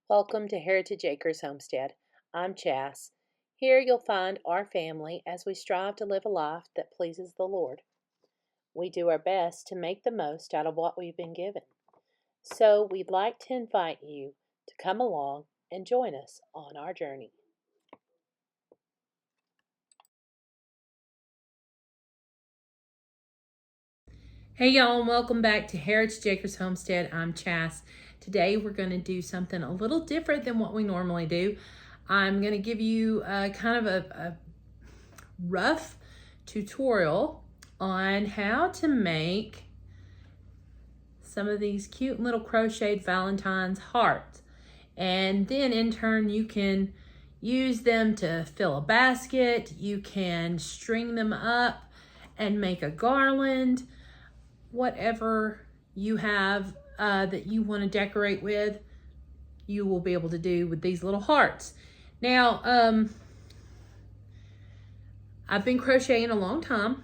Welcome to Heritage Acres Homestead. I'm Chas. Here you'll find our family as we strive to live a life that pleases the Lord. We do our best to make the most out of what we've been given. So we'd like to invite you to come along and join us on our journey. Hey y'all, and welcome back to Heritage Acres Homestead. I'm Chas. Today we're going to do something a little different than what we normally do. I'm going to give you kind of a rough tutorial on how to make some of these cute little crocheted Valentine's hearts. And then in turn you can use them to fill a basket. You can string them up and make a garland. Whatever you have that you want to decorate with, you will be able to do with these little hearts. Now, I've been crocheting a long time.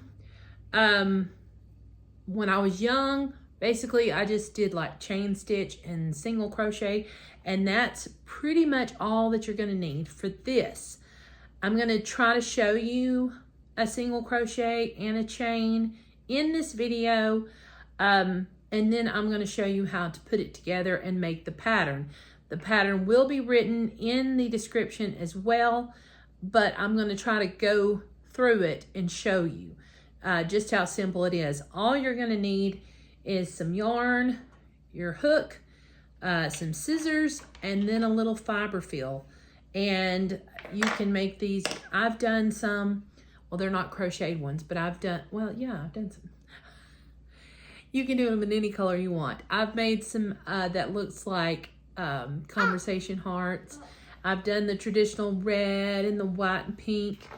When I was young, basically I just did like chain stitch and single crochet, and that's pretty much all that you're going to need for this. I'm going to try to show you a single crochet and a chain in this video, and then I'm going to show you how to put it together and make the pattern. The pattern will be written in the description as well, but I'm going to try to go through it and show you just how simple it is. All you're going to need is some yarn, your hook, some scissors, and then a little fiber fill. And you can make these. I've done some, well, they're not crocheted ones, but I've done some. You can do them in any color you want. I've made some that looks like conversation hearts. I've done the traditional red and the white and pink.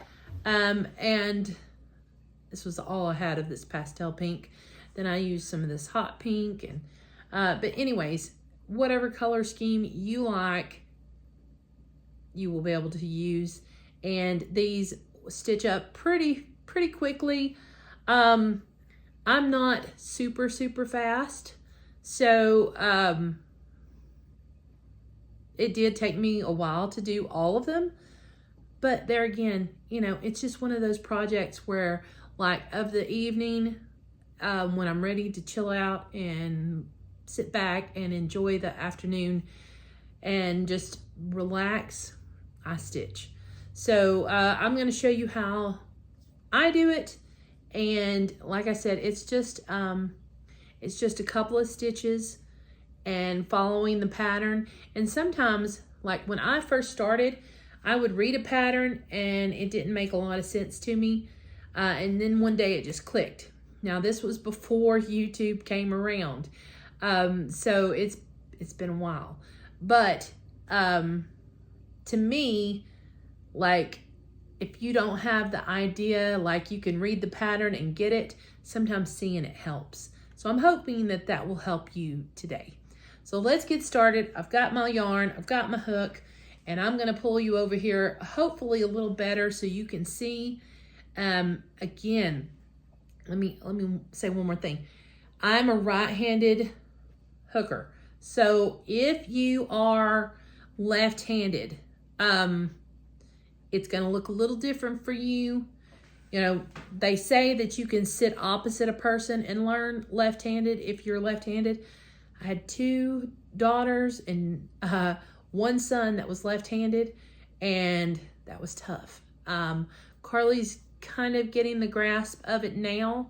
And this was all I had of this pastel pink. Then I used some of this hot pink. And but anyways, whatever color scheme you like, you will be able to use. And these stitch up pretty quickly. I'm not super fast, so it did take me a while to do all of them. But there again, you know, it's just one of those projects where, like, of the evening, when I'm ready to chill out and sit back and enjoy the afternoon and just relax, I stitch. So I'm going to show you how I do it. And like I said, it's just a couple of stitches and following the pattern. And sometimes, like when I first started, I would read a pattern and it didn't make a lot of sense to me. And then one day it just clicked. Now this was before YouTube came around. So it's been a while. But to me, like, if you don't have the idea, like you can read the pattern and get it, sometimes seeing it helps. So I'm hoping that that will help you today. So let's get started. I've got my yarn, I've got my hook, and I'm gonna pull you over here, hopefully a little better so you can see. Again, let me say one more thing. I'm a right-handed hooker. So if you are left-handed, it's going to look a little different for you. You know, they say that you can sit opposite a person and learn left-handed if you're left-handed. I had 2 daughters and one son that was left-handed, and that was tough. Carly's kind of getting the grasp of it now,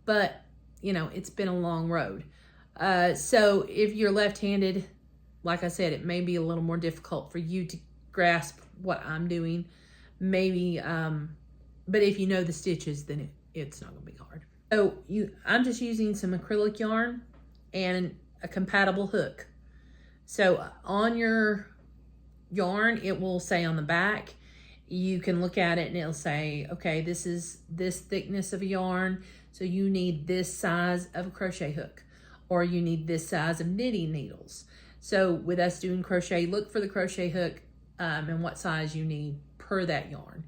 but, you know, it's been a long road. So if you're left-handed, like I said, it may be a little more difficult for you to grasp what I'm doing. Maybe, but if you know the stitches, then it's not gonna be hard. So I'm just using some acrylic yarn and a compatible hook. So on your yarn, it will say on the back, you can look at it and it'll say, okay, this is this thickness of yarn, so you need this size of a crochet hook, or you need this size of knitting needles. So with us doing crochet, look for the crochet hook and what size you need per that yarn.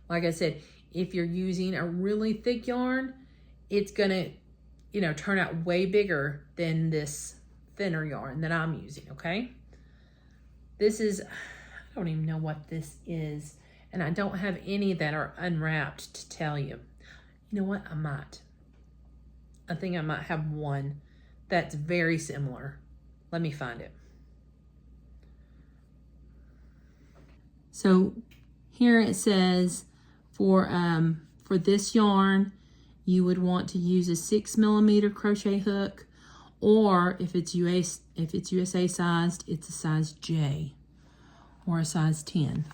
Like I said, if you're using a really thick yarn, it's gonna, you know, turn out way bigger than this thinner yarn that I'm using, okay? This is, I don't even know what this is. And I don't have any that are unwrapped to tell you. You know what? I might. I think I might have one that's very similar. Let me find it. So here it says for this yarn, you would want to use a 6mm crochet hook, or if it's USA sized, it's a size J or a size 10.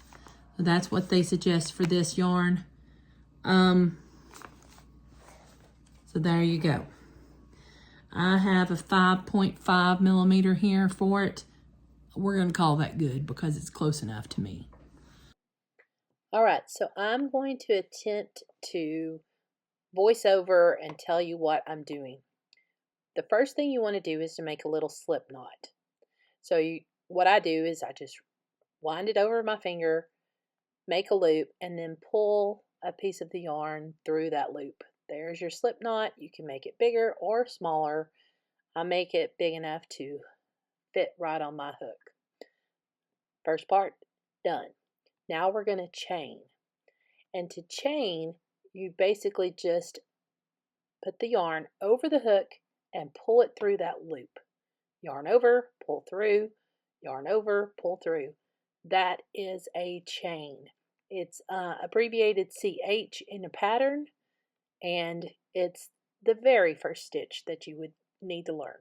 So that's what they suggest for this yarn. So there you go. I have a 5.5mm here for it. We're going to call that good because it's close enough to me. All right, so I'm going to attempt to voice over and tell you what I'm doing. The first thing you want to do is to make a little slip knot. So what I do is I just wind it over my finger, make a loop, and then pull a piece of the yarn through that loop. There's your slip knot. You can make it bigger or smaller. I make it big enough to fit right on my hook. First part, done. Now we're going to chain. And to chain, you basically just put the yarn over the hook and pull it through that loop. Yarn over, pull through, yarn over, pull through. That is a chain. It's abbreviated CH in a pattern, and it's the very first stitch that you would need to learn.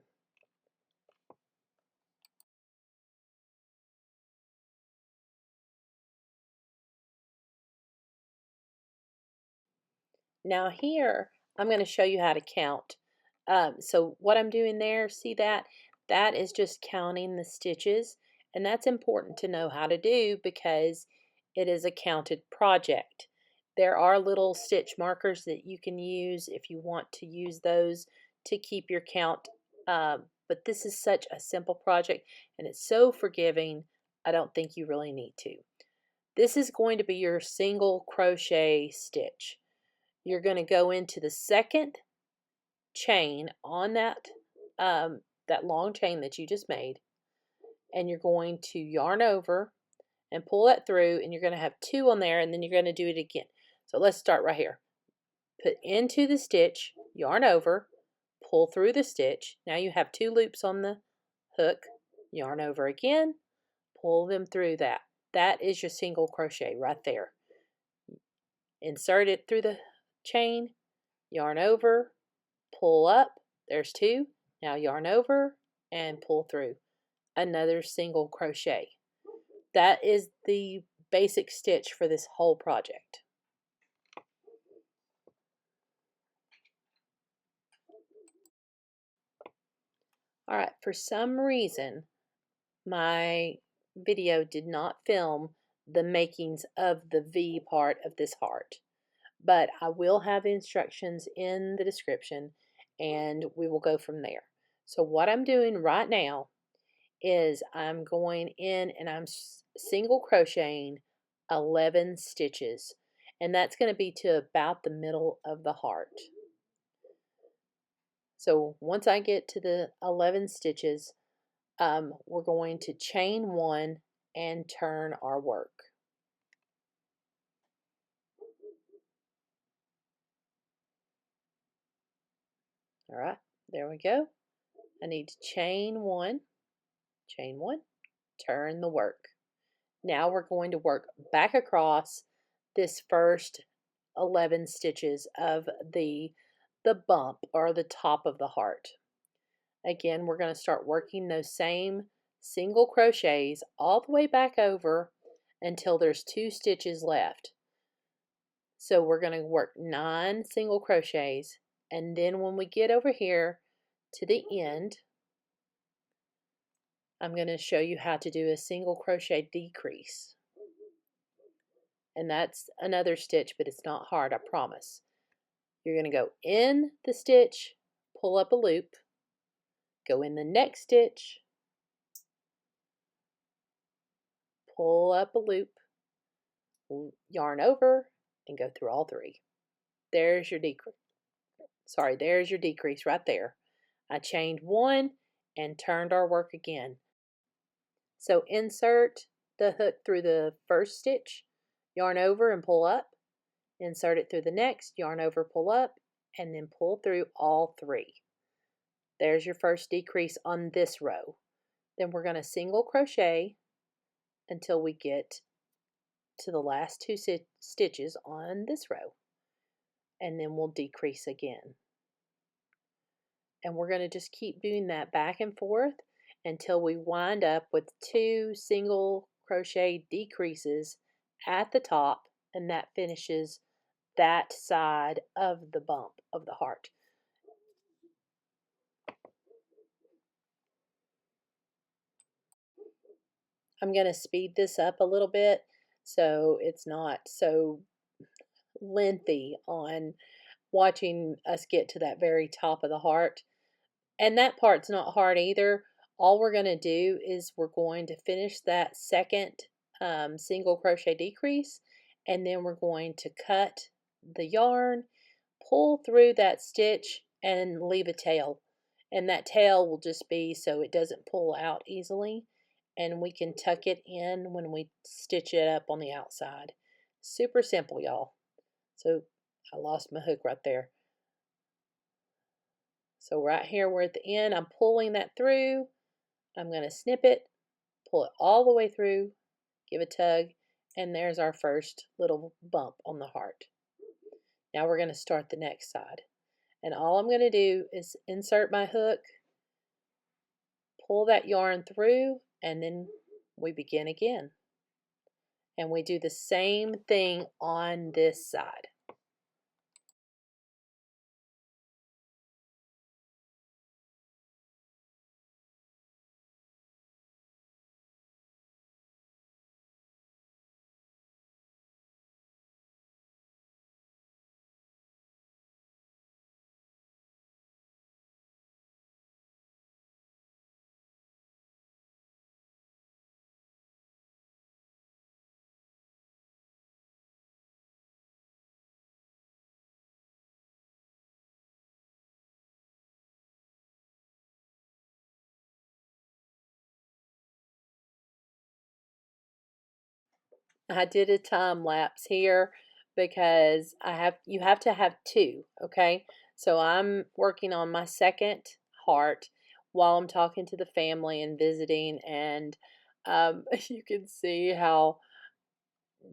Now here, I'm going to show you how to count. So what I'm doing there, see that? That is just counting the stitches, and that's important to know how to do because it is a counted project. There are little stitch markers that you can use if you want to use those to keep your count, but this is such a simple project and it's so forgiving, I don't think you really need to. This is going to be your single crochet stitch. You're going to go into the second chain on that long chain that you just made, and you're going to yarn over and pull that through, and you're going to have 2 on there, and then you're going to do it again. So let's start right here. Put into the stitch, yarn over, pull through the stitch. Now you have 2 loops on the hook, yarn over again, pull them through that. That is your single crochet right there. Insert it through the chain, yarn over, pull up, there's 2, now yarn over and pull through, another single crochet. That is the basic stitch for this whole project. Alright, for some reason my video did not film the makings of the V part of this heart, but I will have instructions in the description and we will go from there. So what I'm doing right now is I'm going in and I'm single crocheting 11 stitches, and that's going to be to about the middle of the heart. So once I get to the 11 stitches, we're going to chain 1 and turn our work. All right, there we go. I need to chain 1, turn the work. Now we're going to work back across this first 11 stitches of the bump or the top of the heart. Again, we're going to start working those same single crochets all the way back over until there's 2 stitches left. So we're going to work 9 single crochets, and then when we get over here to the end, I'm going to show you how to do a single crochet decrease. And that's another stitch, but it's not hard, I promise. You're going to go in the stitch, pull up a loop, go in the next stitch, pull up a loop, yarn over, and go through all 3. There's your decrease. Sorry, there's your decrease right there. I chained 1 and turned our work again. So insert the hook through the first stitch, yarn over and pull up, insert it through the next, yarn over, pull up, and then pull through all 3. There's your first decrease on this row. Then we're going to single crochet until we get to the last 2 stitches on this row, and then we'll decrease again. And we're going to just keep doing that back and forth until we wind up with 2 single crochet decreases at the top, and that finishes that side of the bump of the heart. I'm going to speed this up a little bit so it's not so lengthy on watching us get to that very top of the heart. And that part's not hard either. All we're going to do is we're going to finish that second single crochet decrease, and then we're going to cut the yarn, pull through that stitch, and leave a tail. And that tail will just be so it doesn't pull out easily, and we can tuck it in when we stitch it up on the outside. Super simple, y'all. So I lost my hook right there. So right here we're at the end. I'm pulling that through. I'm going to snip it, pull it all the way through, give a tug, and there's our first little bump on the heart. Now we're going to start the next side. And all I'm going to do is insert my hook, pull that yarn through, and then we begin again. And we do the same thing on this side. I did a time lapse here because you have to have 2, okay? So I'm working on my second heart while I'm talking to the family and visiting, and you can see how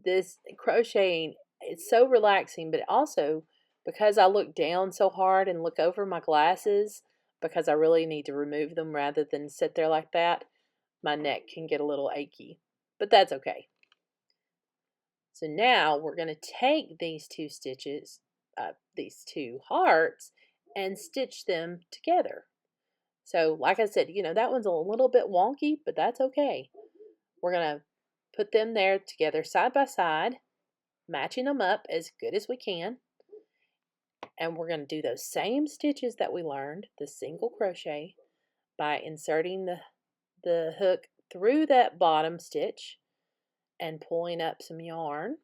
this crocheting, it's so relaxing, but also because I look down so hard and look over my glasses because I really need to remove them rather than sit there like that, my neck can get a little achy, but that's okay. So now we're going to take these 2 stitches, these 2 hearts, and stitch them together. So like I said, that one's a little bit wonky, but that's okay. We're going to put them there together side by side, matching them up as good as we can. And we're going to do those same stitches that we learned, the single crochet, by inserting the hook through that bottom stitch and pulling up some yarn.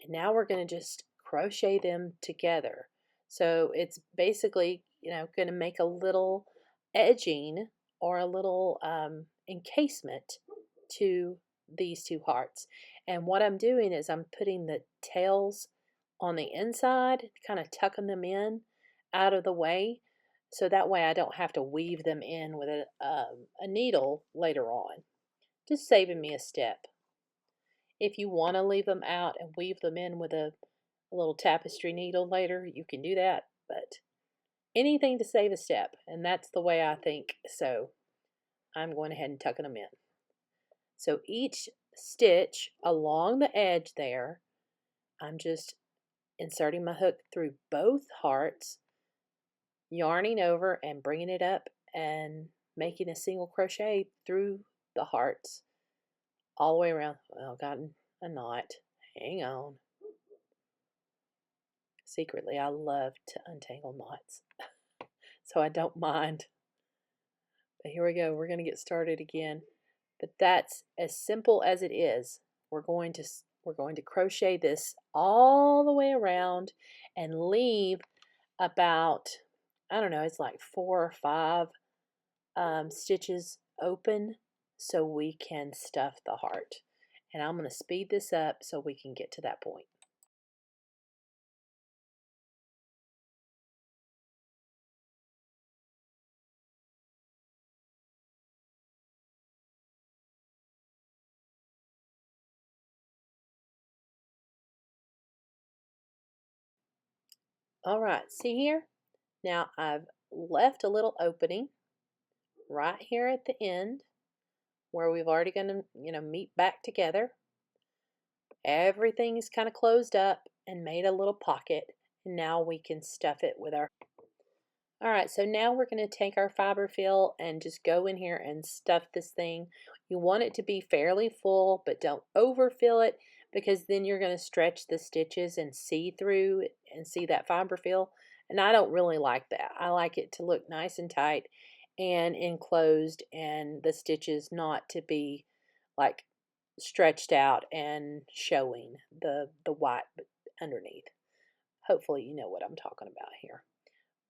And now we're going to just crochet them together. So it's basically, going to make a little edging or a little encasement to these 2 hearts. And what I'm doing is I'm putting the tails on the inside, kind of tucking them in out of the way, so that way I don't have to weave them in with a needle later on. Just saving me a step. If you want to leave them out and weave them in with a little tapestry needle later, you can do that, but anything to save a step, and that's the way I think, so I'm going ahead and tucking them in. So each stitch along the edge there, I'm just inserting my hook through both hearts, yarning over and bringing it up and making a single crochet through the hearts all the way around. Well, gotten a knot. Hang on. Secretly, I love to untangle knots, so I don't mind. But here we go. We're going to get started again. But that's as simple as it is. We're going to crochet this all the way around and leave about, I don't know, it's like 4 or 5 stitches open so we can stuff the heart. And I'm going to speed this up so we can get to that point. All right, see here? Now I've left a little opening right here at the end where we've already going to, meet back together. Everything is kind of closed up and made a little pocket. And now we can stuff it with our... All right, so now we're going to take our fiber fill and just go in here and stuff this thing. You want it to be fairly full, but don't overfill it because then you're going to stretch the stitches and see through and see that fiber fill. And I don't really like that. I like it to look nice and tight and enclosed and the stitches not to be like stretched out and showing the white underneath. Hopefully you know what I'm talking about here.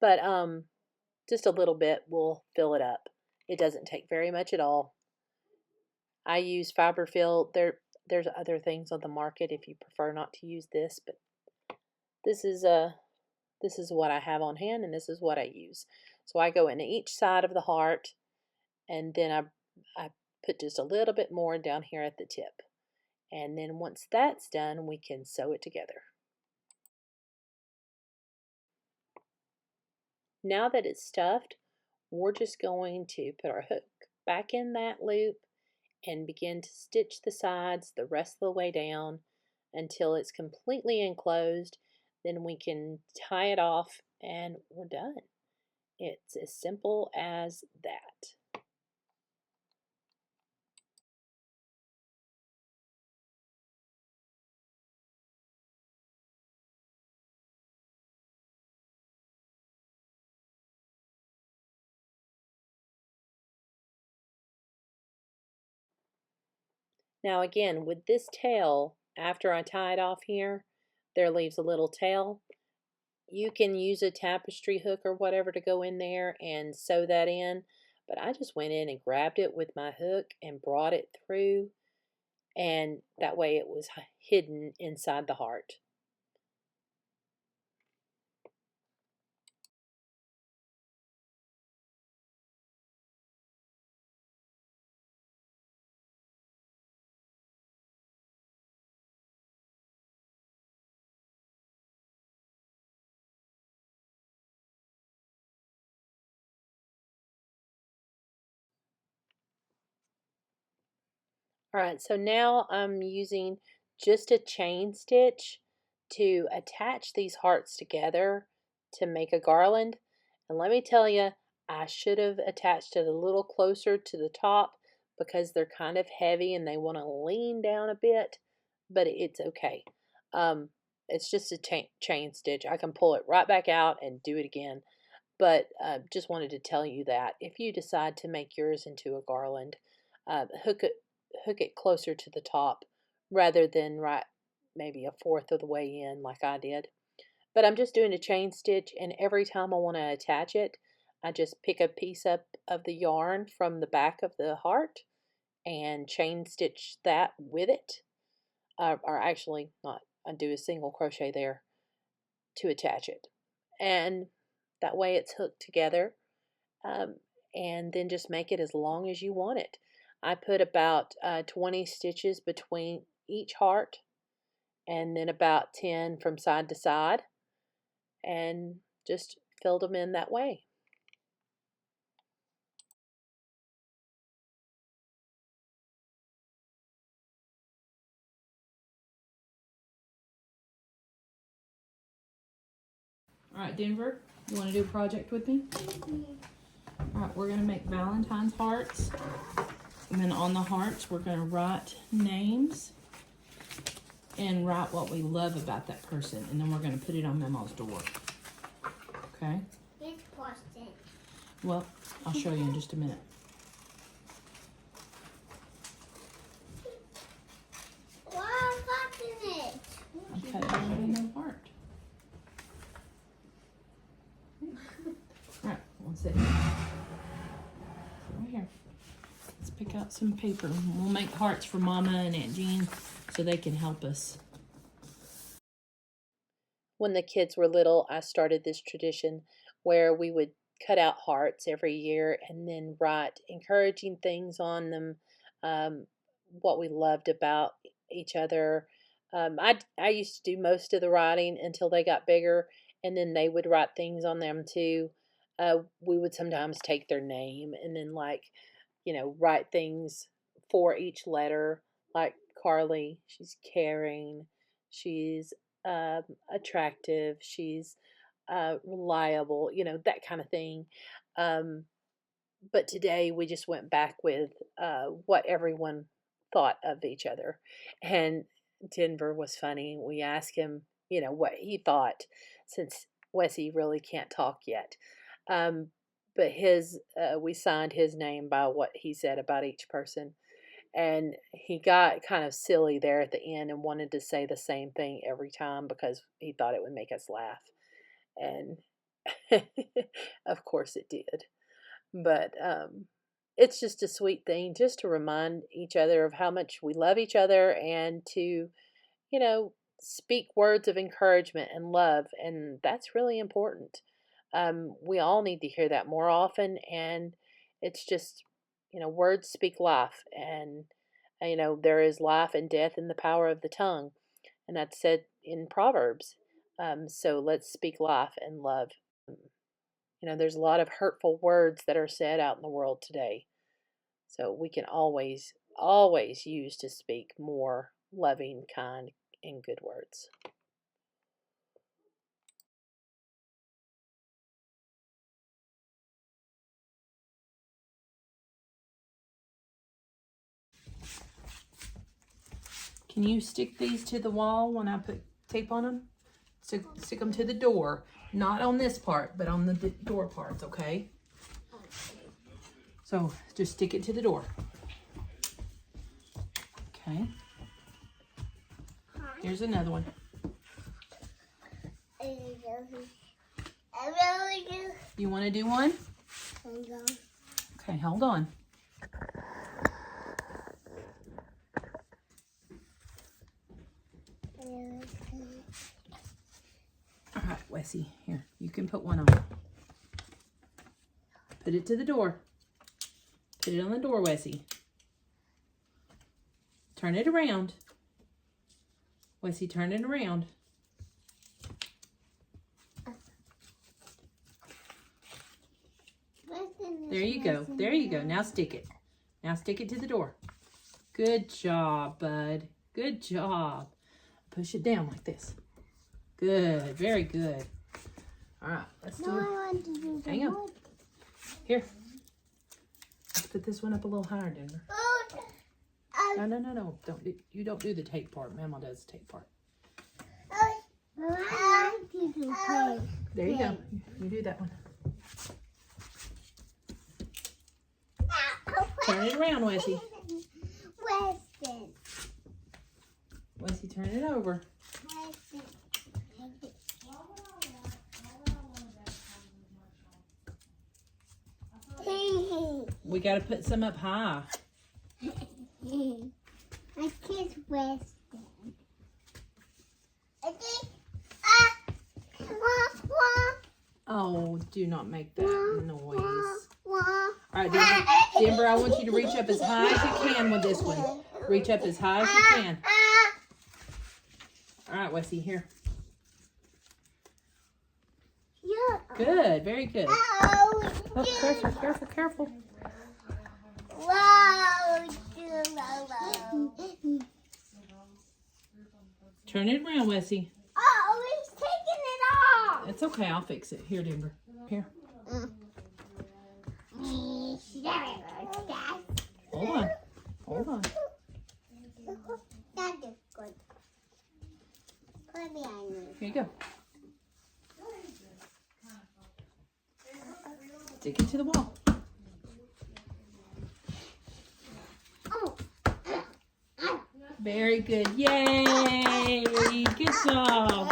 But just a little bit will fill it up. It doesn't take very much at all. I use fiber fill. There's other things on the market if you prefer not to use this, but this is what I have on hand and this is what I use. So I go into each side of the heart and then I put just a little bit more down here at the tip. And then once that's done, we can sew it together. Now that it's stuffed, we're just going to put our hook back in that loop and begin to stitch the sides the rest of the way down until it's completely enclosed. Then we can tie it off and we're done. It's as simple as that. Now again, with this tail, after I tie it off here, there leaves a little tail. You can use a tapestry hook or whatever to go in there and sew that in, but I just went in and grabbed it with my hook and brought it through, and that way it was hidden inside the heart. Alright, so now I'm using just a chain stitch to attach these hearts together to make a garland. And let me tell you, I should have attached it a little closer to the top because they're kind of heavy and they want to lean down a bit, but it's okay. It's just a chain stitch. I can pull it right back out and do it again. But just wanted to tell you that if you decide to make yours into a garland, hook it closer to the top rather than right maybe a fourth of the way in like I did. But I'm just doing a chain stitch, and every time I want to attach it, I just pick a piece up of the yarn from the back of the heart and chain stitch that with it. Or actually not, I do a single crochet there to attach it. And that way it's hooked together. And then just make it as long as you want it. I put about 20 stitches between each heart and then about 10 from side to side and just filled them in that way. All right, Denver, you want to do a project with me? All right, we're going to make Valentine's hearts. And then on the hearts, we're going to write names and write what we love about that person. And then we're going to put it on Mama's door. Okay? It's Boston. Well, I'll show you in just a minute. Why am I cutting it? I cut it out in the heart. All right, one second. Right here. out some paper. We'll make hearts for Mama and Aunt Jean so they can help us. When the kids were little, I started this tradition where we would cut out hearts every year and then write encouraging things on them, what we loved about each other. I used to do most of the writing until they got bigger, and then they would write things on them too. We would sometimes take their name and then, like, write things for each letter. Like Carly, she's caring, she's attractive, she's reliable, that kind of thing. But today we just went back with what everyone thought of each other. And Denver was funny. We asked him, what he thought, since Wessie really can't talk yet. But we signed his name by what he said about each person. And he got kind of silly there at the end and wanted to say the same thing every time because he thought it would make us laugh. And of course it did. But it's just a sweet thing just to remind each other of how much we love each other and to, speak words of encouragement and love. And that's really important. We all need to hear that more often. And it's just, words speak life. And, there is life and death in the power of the tongue. And that's said in Proverbs. So let's speak life and love. There's a lot of hurtful words that are said out in the world today. So we can always use to speak more loving, kind, and good words. Can you stick these to the wall when I put tape on them? Stick them to the door. Not on this part, but on the door parts, okay? So just stick it to the door. Okay. Here's another one. You want to do one? Okay, hold on. All right, Wessie, here, you can put one on. Put it to the door. Put it on the door, Wessie. Turn it around. Wessie, turn it around. There you go. There you go. Now stick it. Now stick it to the door. Good job, bud. Good job. Push it down like this. Good. Very good. All right. Let's do it. Hang on. Here. Let's put this one up a little higher, Denver. No. You don't do the tape part. Mama does the tape part. There you go. You do that one. Turn it around, Wessie. Wessie, turn it over. We got to put some up high. I can't Weston. Oh, do not make that noise. All right, Denver, I want you to reach up as high as you can with this one. Reach up as high as you can. All right, Wessie, here. Good, very good. Oh, careful, careful. Turn it around, Wessie. Oh, he's taking it off. It's okay, I'll fix it. Here, Denver. Here. Hold on. Hold on. That is good. Here you go. Stick it to the wall. Very good. Yay! Good job.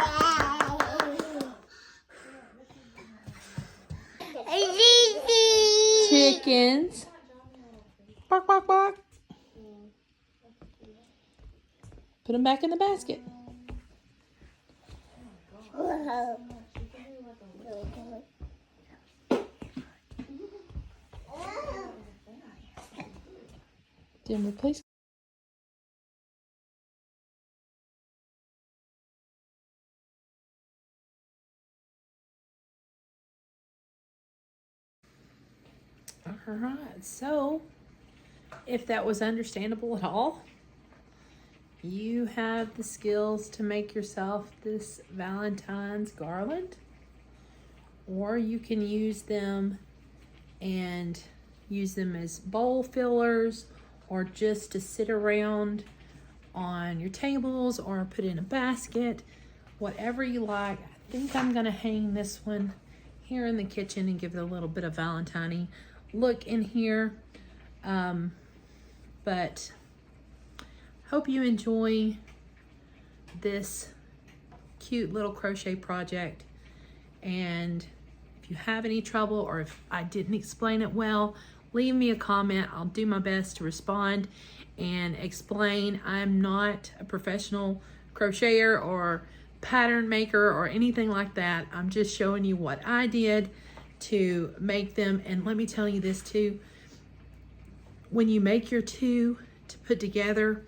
Chickens. Bark, bark, bark. Put them back in the basket. Denver, please. All right, so if that was understandable at all, you have the skills to make yourself this Valentine's garland, or you can use them as bowl fillers, or just to sit around on your tables or put in a basket, whatever you like. I think I'm gonna hang this one here in the kitchen and give it a little bit of Valentiney look in here. But hope you enjoy this cute little crochet project. And if you have any trouble, or if I didn't explain it well, leave me a comment. I'll do my best to respond and explain. I'm not a professional crocheter or pattern maker or anything like that. I'm just showing you what I did to make them. And let me tell you this too, when you make your two to put together,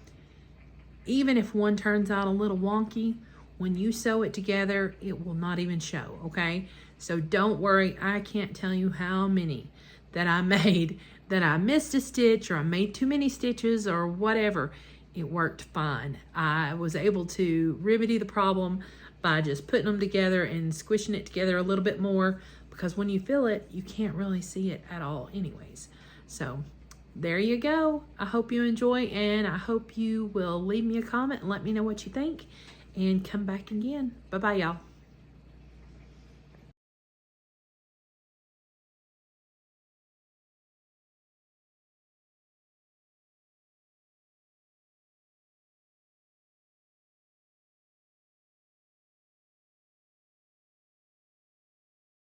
even if one turns out a little wonky, when you sew it together, it will not even show, okay? So don't worry, I can't tell you how many that I made that I missed a stitch, or I made too many stitches, or whatever. It worked fine. I was able to remedy the problem by just putting them together and squishing it together a little bit more, because when you feel it, you can't really see it at all anyways. So there you go. I hope you enjoy, and I hope you will leave me a comment and let me know what you think, and come back again. Bye-bye, y'all.